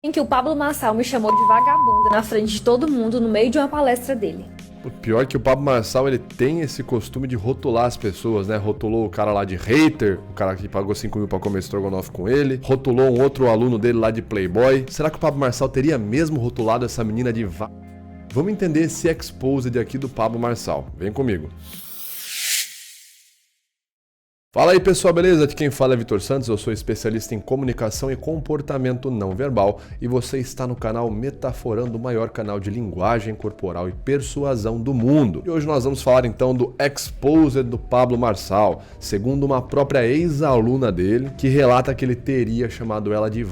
Em que o Pablo Marçal me chamou de vagabunda na frente de todo mundo no meio de uma palestra dele. O pior é que o Pablo Marçal, ele tem esse costume de rotular as pessoas, né? Rotulou o cara lá de hater, o cara que pagou 5 mil pra comer estrogonofe com ele. Rotulou um outro aluno dele lá de playboy. Será que o Pablo Marçal teria mesmo rotulado essa menina de Vamos entender esse exposed aqui do Pablo Marçal. Vem comigo. Fala aí pessoal, beleza? Aqui quem fala é Vitor Santos, eu sou especialista em comunicação e comportamento não verbal e você está no canal Metaforando, o maior canal de linguagem corporal e persuasão do mundo. E hoje nós vamos falar então do exposed do Pablo Marçal, segundo uma própria ex-aluna dele, que relata que ele teria chamado ela de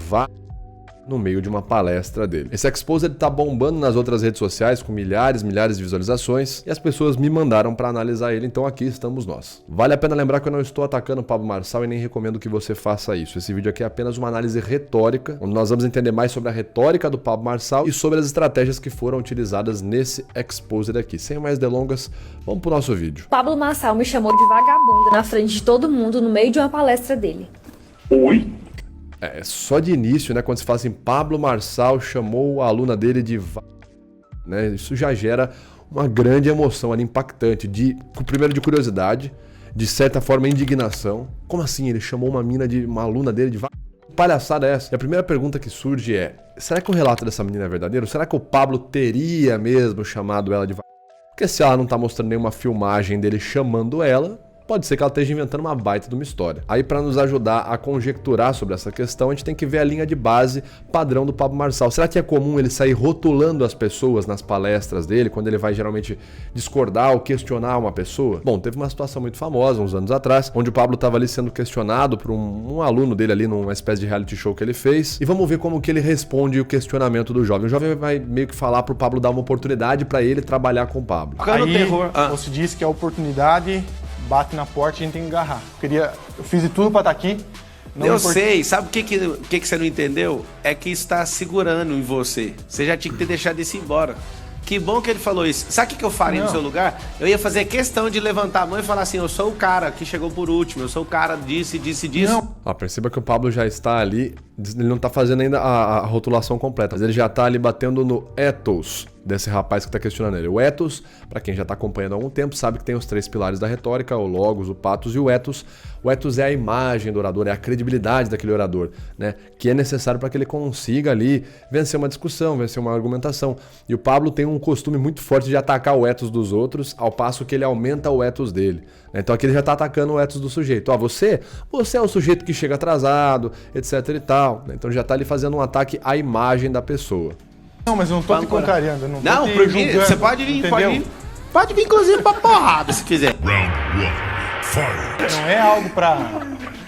no meio de uma palestra dele. Esse exposed tá bombando nas outras redes sociais com milhares de visualizações e as pessoas me mandaram para analisar ele, então aqui estamos nós. Vale a pena lembrar que eu não estou atacando o Pablo Marçal e nem recomendo que você faça isso. Esse vídeo aqui é apenas uma análise retórica, onde nós vamos entender mais sobre a retórica do Pablo Marçal e sobre as estratégias que foram utilizadas nesse exposed aqui. Sem mais delongas, vamos pro nosso vídeo. Pablo Marçal me chamou de vagabunda na frente de todo mundo no meio de uma palestra dele. Oi? Só de início, né, quando se fala assim, Pablo Marçal chamou a aluna dele de né, isso já gera uma grande emoção ali, impactante, primeiro de curiosidade, de certa forma indignação. Como assim, ele chamou uma aluna dele de Que palhaçada é essa? E a primeira pergunta que surge é, será que o relato dessa menina é verdadeiro? Será que o Pablo teria mesmo chamado ela de Porque se ela não tá mostrando nenhuma filmagem dele chamando ela, pode ser que ela esteja inventando uma baita de uma história. Aí, para nos ajudar a conjecturar sobre essa questão, a gente tem que ver a linha de base padrão do Pablo Marçal. Será que é comum ele sair rotulando as pessoas nas palestras dele, quando ele vai geralmente discordar ou questionar uma pessoa? Bom, teve uma situação muito famosa, uns anos atrás, onde o Pablo estava ali sendo questionado por um aluno dele ali, numa espécie de reality show que ele fez. E vamos ver como que ele responde o questionamento do jovem. O jovem vai meio que falar pro Pablo dar uma oportunidade para ele trabalhar com o Pablo. Aí, você disse que a oportunidade bate na porta e a gente tem que agarrar. Eu fiz de tudo pra estar aqui. Eu sei, sabe o que você não entendeu? É que isso tá segurando em você. Você já tinha que ter deixado isso embora. Que bom que ele falou isso. Sabe o que eu faria no seu lugar? Eu ia fazer questão de levantar a mão e falar assim, eu sou o cara que chegou por último, eu sou o cara disso. Perceba que o Pablo já está ali, ele não está fazendo ainda a rotulação completa, mas ele já está ali batendo no ethos desse rapaz que está questionando ele. O ethos, para quem já está acompanhando há algum tempo, sabe que tem os 3 pilares da retórica, o logos, o patos e o ethos. O ethos é a imagem do orador, é a credibilidade daquele orador, né? Que é necessário para que ele consiga ali vencer uma discussão, vencer uma argumentação. E o Pablo tem um costume muito forte de atacar o ethos dos outros, ao passo que ele aumenta o ethos dele. Então aqui ele já está atacando o ethos do sujeito. Você é o sujeito que chega atrasado, etc e tal. Então já está ali fazendo um ataque à imagem da pessoa. Não, mas eu não tô te contrariando. Não, você pode vir, pode vir inclusive pra porrada se quiser. Não é algo pra...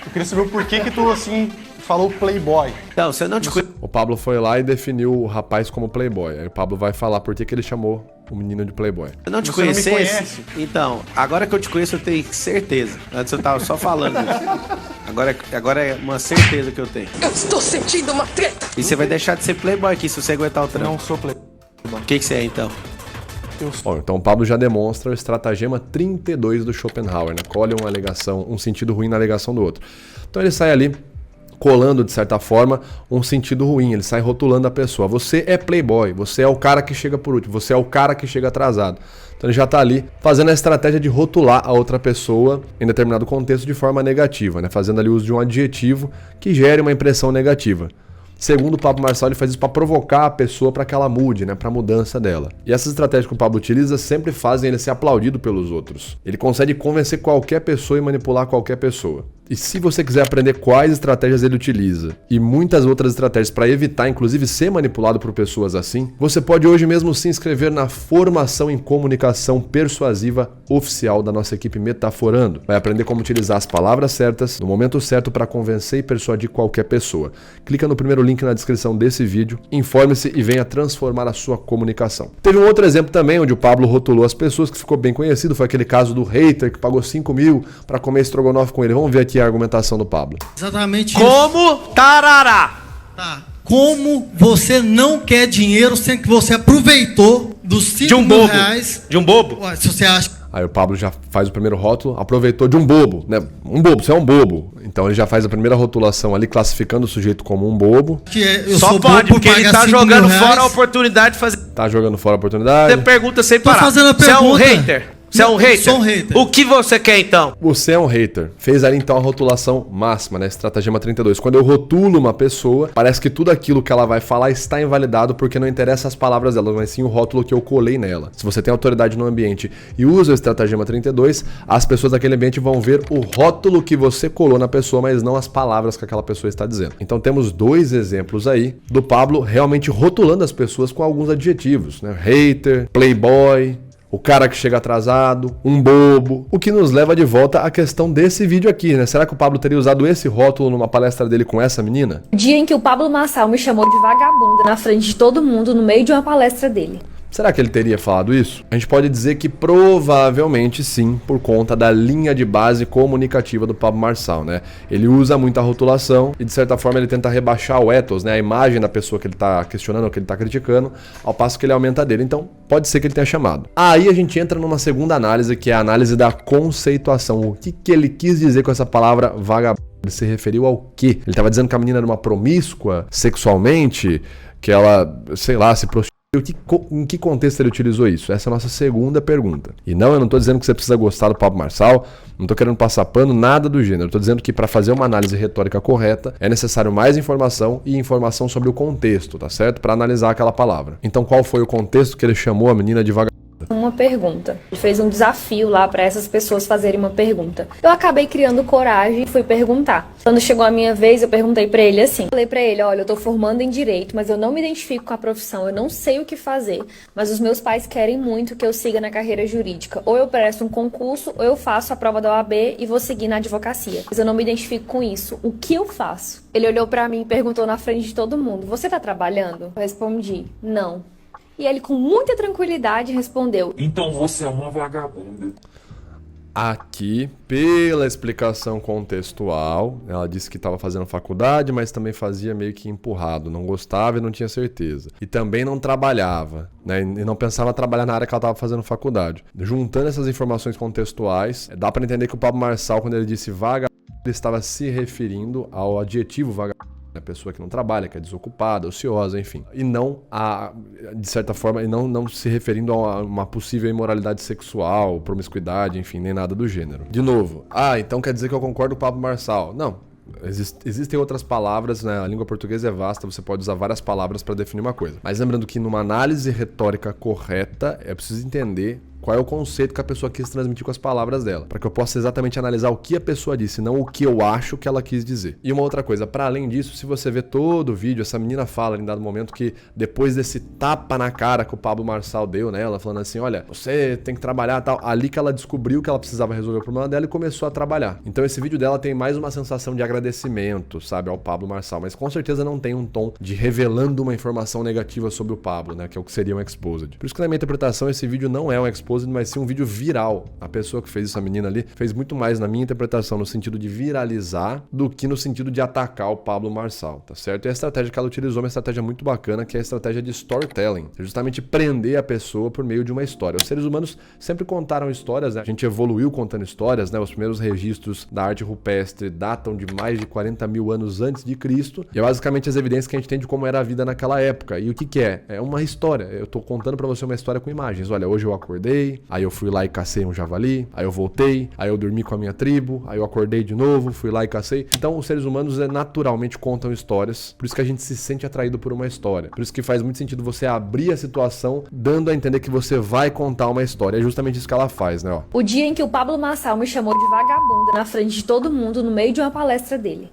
Eu queria saber o porquê que tu, assim, falou playboy. Não, você não te conhece. O Pablo foi lá e definiu o rapaz como playboy. Aí o Pablo vai falar por que ele chamou o menino de playboy. Eu não te Você conhecesse? não me conhece. Então, agora que eu te conheço, eu tenho certeza. Antes eu tava só falando isso. Agora é uma certeza que eu tenho. Eu estou sentindo uma treta! E você vai deixar de ser playboy aqui se você aguentar o Eu trampo. não sou playboy. O que você é então? Bom, então o Pablo já demonstra o estratagema 32 do Schopenhauer, né? Colhe uma alegação, um sentido ruim na alegação do outro. Então ele sai ali colando, de certa forma, um sentido ruim. Ele sai rotulando a pessoa. Você é playboy, você é o cara que chega por último, você é o cara que chega atrasado. Então ele já está ali fazendo a estratégia de rotular a outra pessoa em determinado contexto de forma negativa, né? Fazendo ali uso de um adjetivo que gere uma impressão negativa. Segundo o Pablo Marçal, ele faz isso para provocar a pessoa para que ela mude, né, para a mudança dela. E essas estratégias que o Pablo utiliza sempre fazem ele ser aplaudido pelos outros. Ele consegue convencer qualquer pessoa e manipular qualquer pessoa. E se você quiser aprender quais estratégias ele utiliza e muitas outras estratégias para evitar, inclusive, ser manipulado por pessoas assim, você pode hoje mesmo se inscrever na formação em comunicação persuasiva oficial da nossa equipe Metaforando. Vai aprender como utilizar as palavras certas no momento certo para convencer e persuadir qualquer pessoa. Clica no primeiro link na descrição desse vídeo, informe-se e venha transformar a sua comunicação. Teve um outro exemplo também onde o Pablo rotulou as pessoas que ficou bem conhecido, foi aquele caso do hater que pagou 5 mil para comer estrogonofe com ele. Vamos ver aqui a argumentação do Pablo. Exatamente Como tarará? Tá. Como você não quer dinheiro sendo que você aproveitou dos 5 mil reais. De um bobo? Ué, se você acha Aí o Pablo já faz o primeiro rótulo, aproveitou de um bobo, né? Um bobo, você é um bobo. Então ele já faz a primeira rotulação ali, classificando o sujeito como um bobo. Que eu Só sou pode, bobo porque por ele pagar tá 5 jogando mil fora a reais. oportunidade de fazer. Tá jogando fora a oportunidade. Você pergunta sem Tô parar. fazendo a Você é um pergunta. hater? Você é um hater? Sou um hater. O que você quer então? Você é um hater. Fez ali então a rotulação máxima, né? Estratagema 32. Quando eu rotulo uma pessoa, parece que tudo aquilo que ela vai falar está invalidado porque não interessa as palavras dela, mas sim o rótulo que eu colei nela. Se você tem autoridade no ambiente e usa o estratagema 32, as pessoas daquele ambiente vão ver o rótulo que você colou na pessoa, mas não as palavras que aquela pessoa está dizendo. Então temos dois exemplos aí do Pablo realmente rotulando as pessoas com alguns adjetivos, né? Hater, playboy, o cara que chega atrasado, um bobo. O que nos leva de volta à questão desse vídeo aqui, né? Será que o Pablo teria usado esse rótulo numa palestra dele com essa menina? O dia em que o Pablo Marçal me chamou de vagabunda na frente de todo mundo no meio de uma palestra dele. Será que ele teria falado isso? A gente pode dizer que provavelmente sim, por conta da linha de base comunicativa do Pablo Marçal, né? Ele usa muita rotulação e de certa forma ele tenta rebaixar o ethos, né? A imagem da pessoa que ele tá questionando, que ele tá criticando, ao passo que ele aumenta a dele. Então, pode ser que ele tenha chamado. Aí a gente entra numa segunda análise, que é a análise da conceituação. O que ele quis dizer com essa palavra vagabundo? Ele se referiu ao quê? Ele tava dizendo que a menina era uma promíscua sexualmente, que ela, sei lá, se prostituiu. Em que contexto ele utilizou isso? Essa é a nossa segunda pergunta. E não, eu não estou dizendo que você precisa gostar do Pablo Marçal, não estou querendo passar pano, nada do gênero. Estou dizendo que para fazer uma análise retórica correta é necessário mais informação e informação sobre o contexto, tá certo? Para analisar aquela palavra. Então qual foi o contexto que ele chamou a menina de vagabunda? Uma pergunta. Ele fez um desafio lá para essas pessoas fazerem uma pergunta. Eu acabei criando coragem e fui perguntar. Quando chegou a minha vez, eu perguntei para ele assim. Falei para ele, olha, eu tô formando em direito, mas eu não me identifico com a profissão, eu não sei o que fazer, mas os meus pais querem muito que eu siga na carreira jurídica. Ou eu presto um concurso, ou eu faço a prova da OAB e vou seguir na advocacia. Mas eu não me identifico com isso. O que eu faço? Ele olhou para mim e perguntou na frente de todo mundo, você tá trabalhando? Eu respondi, não. E ele, com muita tranquilidade, respondeu: então você é uma vagabunda. Aqui, pela explicação contextual, ela disse que estava fazendo faculdade, mas também fazia meio que empurrado, não gostava e não tinha certeza. E também não trabalhava, né? E não pensava trabalhar na área que ela estava fazendo faculdade. Juntando essas informações contextuais, dá para entender que o Pablo Marçal, quando ele disse vagabundo, ele estava se referindo ao adjetivo vagabundo. A pessoa que não trabalha, que é desocupada, ociosa, enfim. E não, de certa forma, não se referindo a uma possível imoralidade sexual, promiscuidade, enfim, nem nada do gênero. De novo, então quer dizer que eu concordo com o Pablo Marçal. Não. Existem outras palavras, né? A língua portuguesa é vasta, você pode usar várias palavras para definir uma coisa. Mas lembrando que numa análise retórica correta, é preciso entender qual é o conceito que a pessoa quis transmitir com as palavras dela, para que eu possa exatamente analisar o que a pessoa disse, não o que eu acho que ela quis dizer. E uma outra coisa, para além disso, se você vê todo o vídeo, essa menina fala em dado momento que depois desse tapa na cara que o Pablo Marçal deu nela, falando assim, olha, você tem que trabalhar e tal, ali que ela descobriu que ela precisava resolver o problema dela e começou a trabalhar. Então esse vídeo dela tem mais uma sensação de agradecimento, sabe, ao Pablo Marçal, mas com certeza não tem um tom de revelando uma informação negativa sobre o Pablo, né, que é o que seria um exposed. Por isso que na minha interpretação esse vídeo não é um exposed, mas sim um vídeo viral. A pessoa que fez isso, a menina ali, fez muito mais na minha interpretação no sentido de viralizar do que no sentido de atacar o Pablo Marçal, tá certo? E a estratégia que ela utilizou é uma estratégia muito bacana, que é a estratégia de storytelling. É justamente prender a pessoa por meio de uma história. Os seres humanos sempre contaram histórias, né? A gente evoluiu contando histórias, né? Os primeiros registros da arte rupestre datam de mais de 40 mil anos antes de Cristo. E é basicamente as evidências que a gente tem de como era a vida naquela época. E o que é? É uma história. Eu tô contando pra você uma história com imagens. Olha, hoje eu acordei, aí eu fui lá e cacei um javali, aí eu voltei, aí eu dormi com a minha tribo, aí eu acordei de novo, fui lá e cacei. Então os seres humanos naturalmente contam histórias, por isso que a gente se sente atraído por uma história. Por isso que faz muito sentido você abrir a situação dando a entender que você vai contar uma história. É justamente isso que ela faz, né? Ó. O dia em que o Pablo Marçal me chamou de vagabunda na frente de todo mundo no meio de uma palestra dele.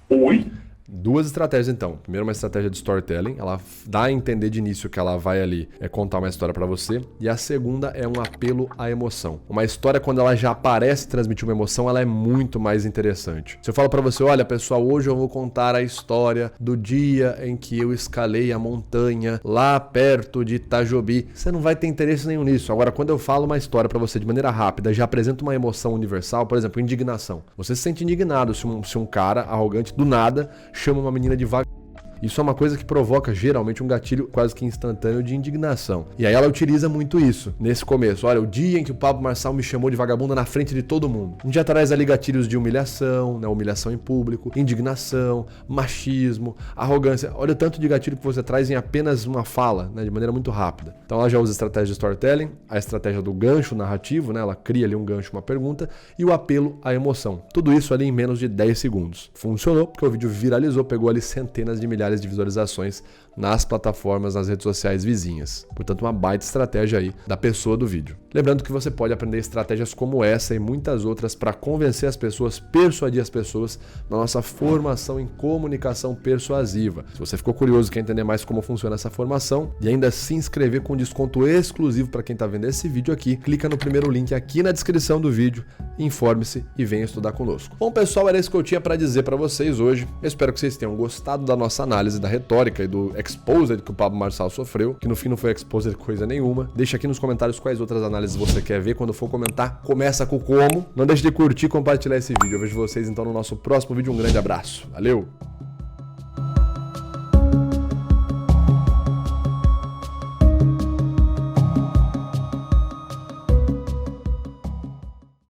Oi? Duas estratégias então. Primeiro, uma estratégia de storytelling, ela dá a entender de início que ela vai ali contar uma história pra você. E a segunda é um apelo à emoção. Uma história, quando ela já aparece transmitir uma emoção, ela é muito mais interessante. Se eu falo pra você, olha pessoal, hoje eu vou contar a história do dia em que eu escalei a montanha lá perto de Itajobi, você não vai ter interesse nenhum nisso. Agora, quando eu falo uma história pra você de maneira rápida, já apresento uma emoção universal, por exemplo, indignação. Você se sente indignado se um cara arrogante do nada chama uma menina de vagabunda. Isso é uma coisa que provoca geralmente um gatilho quase que instantâneo de indignação. E aí ela utiliza muito isso nesse começo. Olha, o dia em que o Pablo Marçal me chamou de vagabunda na frente de todo mundo. A gente já traz ali gatilhos de humilhação, né? Humilhação em público, indignação, machismo, arrogância. Olha o tanto de gatilho que você traz em apenas uma fala, né? De maneira muito rápida. Então ela já usa estratégia de storytelling, a estratégia do gancho narrativo, né? Ela cria ali um gancho, uma pergunta, e o apelo à emoção. Tudo isso ali em menos de 10 segundos. Funcionou porque o vídeo viralizou, pegou ali centenas de milhares de visualizações nas plataformas, nas redes sociais vizinhas. Portanto, uma baita estratégia aí da pessoa do vídeo. Lembrando que você pode aprender estratégias como essa e muitas outras para convencer as pessoas, persuadir as pessoas na nossa formação em comunicação persuasiva. Se você ficou curioso e quer entender mais como funciona essa formação e ainda se inscrever com desconto exclusivo para quem está vendo esse vídeo aqui, clica no primeiro link aqui na descrição do vídeo, informe-se e venha estudar conosco. Bom, pessoal, era isso que eu tinha para dizer para vocês hoje. Eu espero que vocês tenham gostado da nossa análise da retórica e do exposed que o Pablo Marçal sofreu, que no fim não foi exposed coisa nenhuma. Deixa aqui nos comentários quais outras análises você quer ver. Quando for comentar, começa com o como. Não deixe de curtir e compartilhar esse vídeo. Eu vejo vocês então no nosso próximo vídeo. Um grande abraço. Valeu!